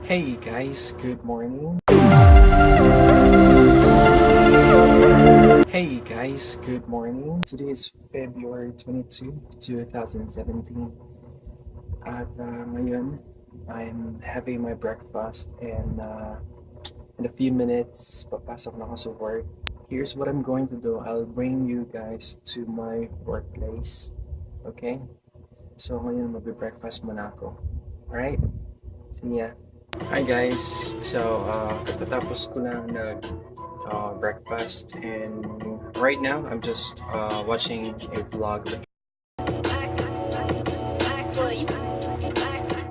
Hey guys, good morning. Hey guys, good morning. Today is February 22, 2017. At ngayon, I'm having my breakfast and in a few minutes, papasok na ako sa work. Here's what I'm going to do. I'll bring you guys to my workplace. Okay? So ngayon, magbe-breakfast muna ako. Alright? See ya. Hi guys. So, katatapos ko lang breakfast and right now I'm just watching a vlog.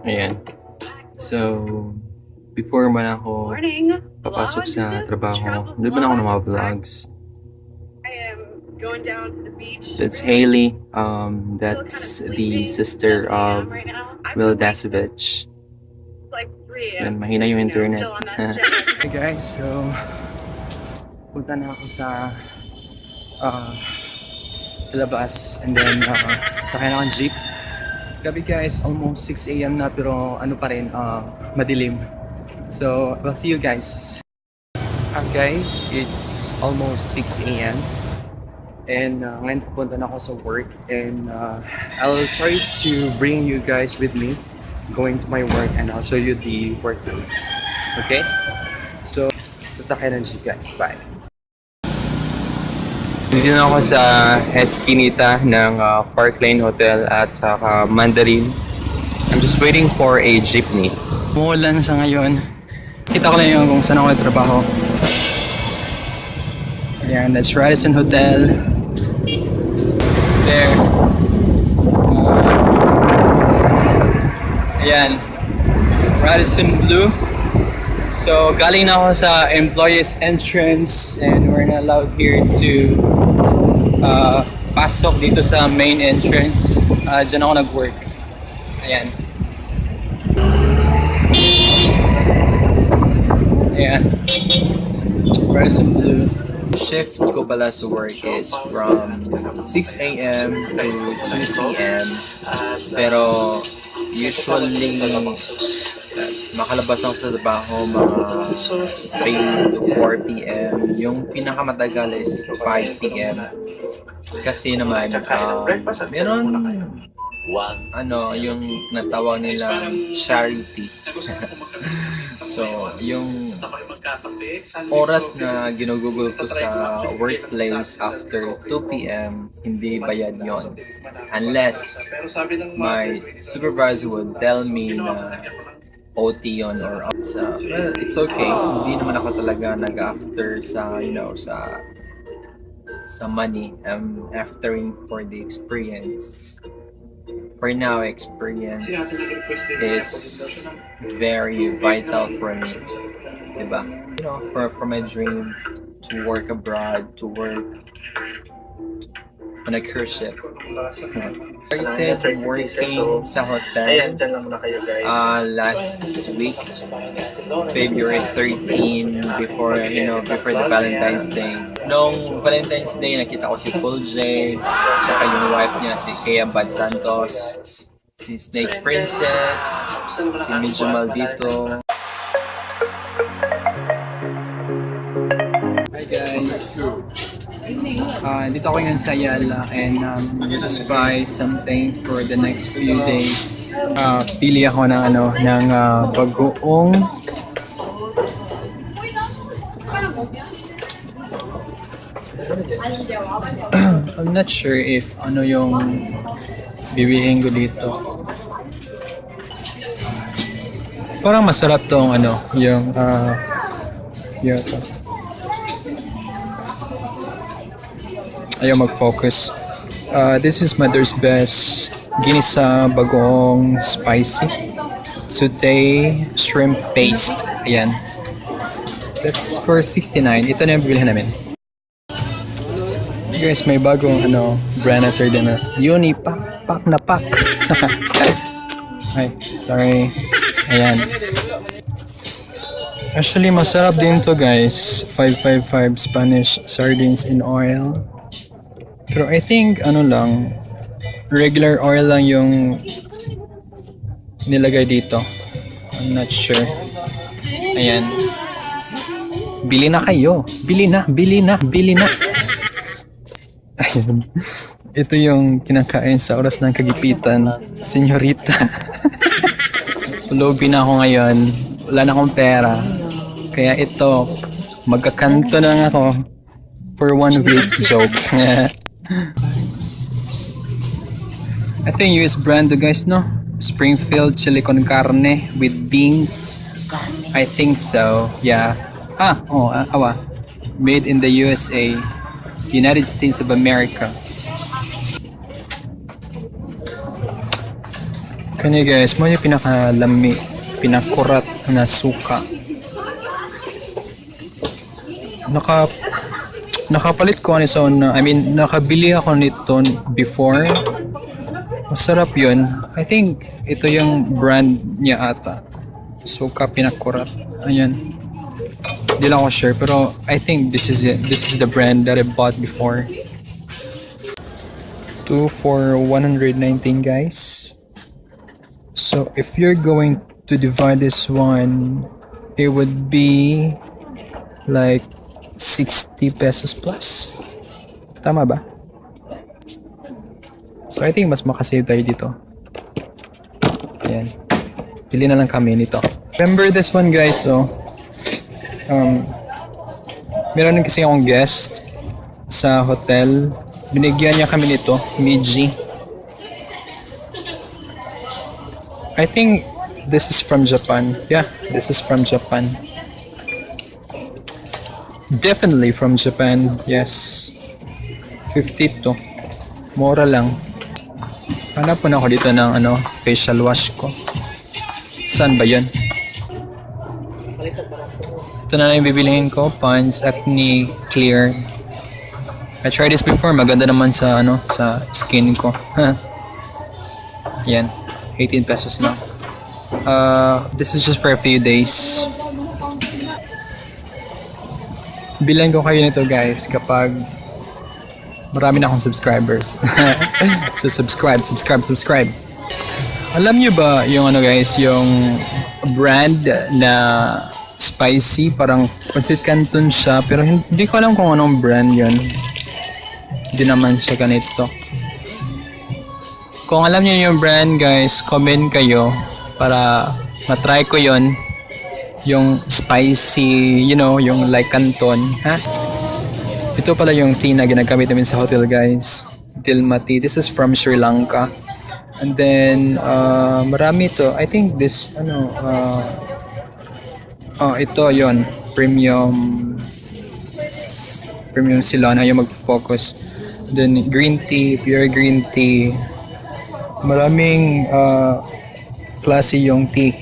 Ayan. So, before man ako papasok sa trabaho, doon man ako ng mga vlogs. That's Haley. That's the sister of Will Dasovich. Yan, mahina yung internet. Hey guys, so punta na ako sa labas and then sakay na akong jeep. Gabi guys, almost 6 AM na pero ano pa rin, madilim. So, I'll see you guys. Guys, it's almost 6 AM and ngayon pupunta na ako sa work and I'll try to bring you guys with me going to my work and I'll show you the workplace. Okay? So, sasakay ng jeep guys. Bye! Dito na ako sa Eskinita ng Park Lane Hotel at Mandarin. I'm just waiting for a jeepney. Umuulan siya ngayon. Kita ko lang yung kung saan ako nagtrabaho. Ayan, that's Radisson Hotel. There. Ayan, Radisson Blue. So, galing na ako sa employees entrance and we're not allowed here to pasok dito sa main entrance. Diyan ako nag-work. Ayan. Ayan. Radisson Blue. Shift ko pala sa work is from 6 AM to 2 PM. Pero usually, makalabas ako sa trabaho mga 3 to 4 p.m. Yung pinakamatagal is 5 p.m. Kasi naman, meron yung natawag nilang charity. So, yung oras na ginugugol ko sa workplace after 2 p.m. hindi bayad yon. Unless my supervisor would tell me na OT yon or well, it's okay. Hindi naman ako talaga nag-after sa, sa money. I'm aftering for the experience. For now, experience is very vital for me. Diba? For my dream to work abroad, to work on a cruise ship. Started working sa hotel last week, February 13, before the Valentine's Day. Nung Valentine's Day, nakita ko si Paul James, tsaka yung wife niya, si Kea Bad Santos, si Snake Princess, si Medyo Maldito. Hi guys! Dito ako ngayon sa Ayala and just buy something for the next few days. Pili ako ng bagoong I'm not sure if ano yung bibilihin ko dito. Parang masarap tong yung ayaw mag-focus. This is Mother's Best ginisa bagoong spicy sauté shrimp paste. Ayan. That's for 69. Ito na yung bibilihan namin. Guys, may bagong brand na sardinas. Uni pak na pak. Ay, sorry. Ayan. Actually, masarap din to guys. 555 Spanish sardines in oil. Pero I think regular oil lang yung nilagay dito. I'm not sure. Ayan. Bili na kayo. Bili na, bili na, bili na. Ayan. Ito yung kinakain sa oras ng kagipitan. Senyorita. Lobi na ako ngayon. Wala na akong pera. Kaya ito, magkakanto na lang ako for 1 week. Joke. Ito yung US brand to guys, no? Springfield chili con carne with beans. I think so. Yeah. Awa. Made in the USA, United States of America. Kanya guys, mo yung pinakalami, pinakurat na suka. Nakapalit ko nakabili ako nito before. Masarap yun. I think ito yung brand niya ata. Suka pinakurat. Ayan. Hindi lang ako sure, pero I think this is it. This is the brand that I bought before. 2 for 119 guys. So if you're going to divide this one, it would be like 60 pesos plus. Tama ba? So I think mas makasave tayo dito. Ayan. Pili na lang kami nito. Remember this one guys, so meron kasi akong guest sa hotel. Binigyan niya kami nito, Miji. I think this is from Japan. Yeah, this is from Japan. Definitely from Japan. Yes. 52. Mura lang. Hanap po na ako dito ng facial wash ko. Saan ba yun? Ito na lang yung bibilihin ko. Pond's Acne Clear. I tried this before. Maganda naman sa sa skin ko. Yan. 18 pesos na. This is just for a few days. Bilan ko kayo nito guys kapag marami na akong subscribers. So subscribe. Alam nyo ba yung guys, yung brand na spicy, parang Pancit Canton siya, pero hindi ko alam kung anong brand yun. Hindi naman siya ganito. Kung alam niyo yung brand guys, comment kayo para matry ko yon, yung spicy, yung like canton, ha? Ito pala yung tea na ginagamit namin sa hotel guys. Dilma tea. This is from Sri Lanka. And then marami to. I think this ito yon, premium Ceylon, ayaw mag-focus. Then green tea, pure green tea. Maraming klase yung tea.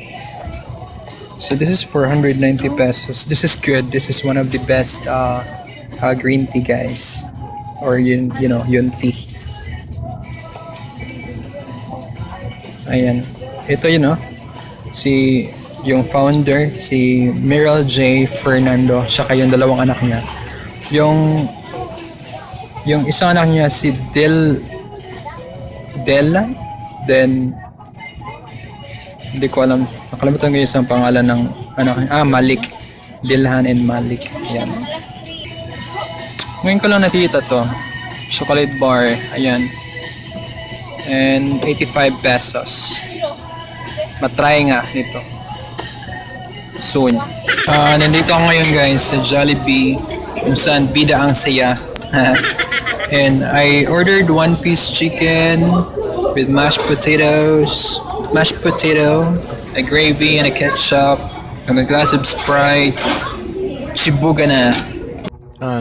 So this is 490 pesos. This is good. This is one of the best green tea guys. Or yun tea. Ayan. Ito yung founder, si Meryl J. Fernando, tsaka yung dalawang anak niya. Yung isang anak niya si Della, then hindi ko alam, nakalimutan ko yung isang pangalan ng anak niya. Malik. Dilhan and Malik. Ayan. Ngayon ko lang nakita to. Chocolate bar. Ayan. And 85 pesos. Matry nga nito. Soon. Nandito ako ngayon guys sa Jollibee, kung saan bida ang saya. And I ordered 1-piece chicken with mashed potatoes, a gravy and a ketchup, and a glass of Sprite. Chibuga na.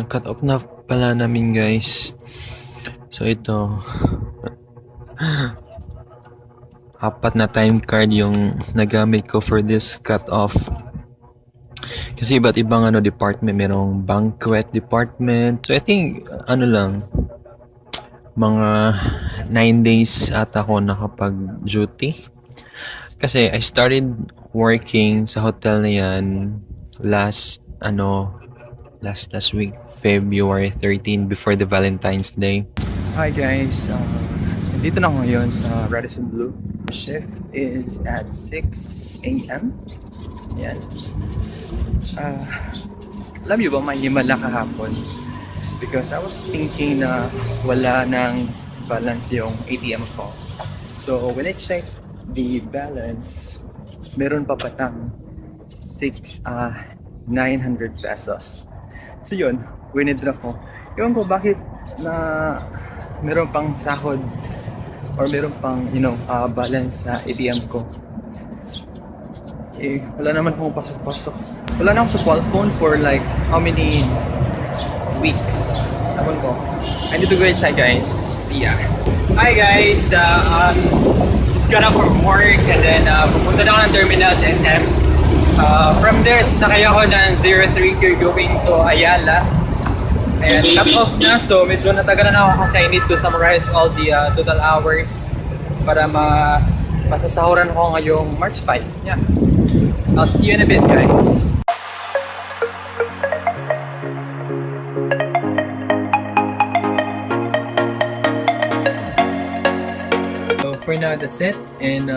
Cut off na pala namin guys. So ito. 4 na time card yung nagamit ko for this cut off. Kasi iba't ibang department, merong banquet department. So I think lang mga 9 days ata ako nakapag-duty. Kasi I started working sa hotel na yan last week, February 13, before the Valentine's Day. Hi guys, dito na ako ngayon sa Radisson Blu. Shift is at 6 a.m. Yan. Alam niyo ba may himala kahapon? Because I was thinking na wala nang balance yung ATM ko. So when I checked the balance, meron pa patang 900 pesos. So yun, winidraw ko. Ewan ko bakit na meron pang sahod or meron pang, balance sa ATM ko. Eh, wala naman akong pasok-pasok. Wala na akong sa phone for like how many weeks. Ewan ko. I need to go inside, guys. Yeah. Hi guys, just got up from work and then pupunta na ako ng terminals SM. From there, sasakay ako ng 03 going to Ayala. And cut off na, so medyo natagalan ako kasi I need to summarize all the total hours para masasahuran ko ngayong March 5. Yeah. I'll see you in a bit, guys. So for now, that's it. And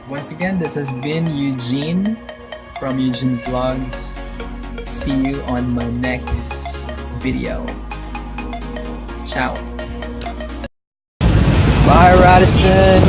once again, this has been Eugene from Eugene Vlogs. See you on my next video. Ciao. Bye, Radisson.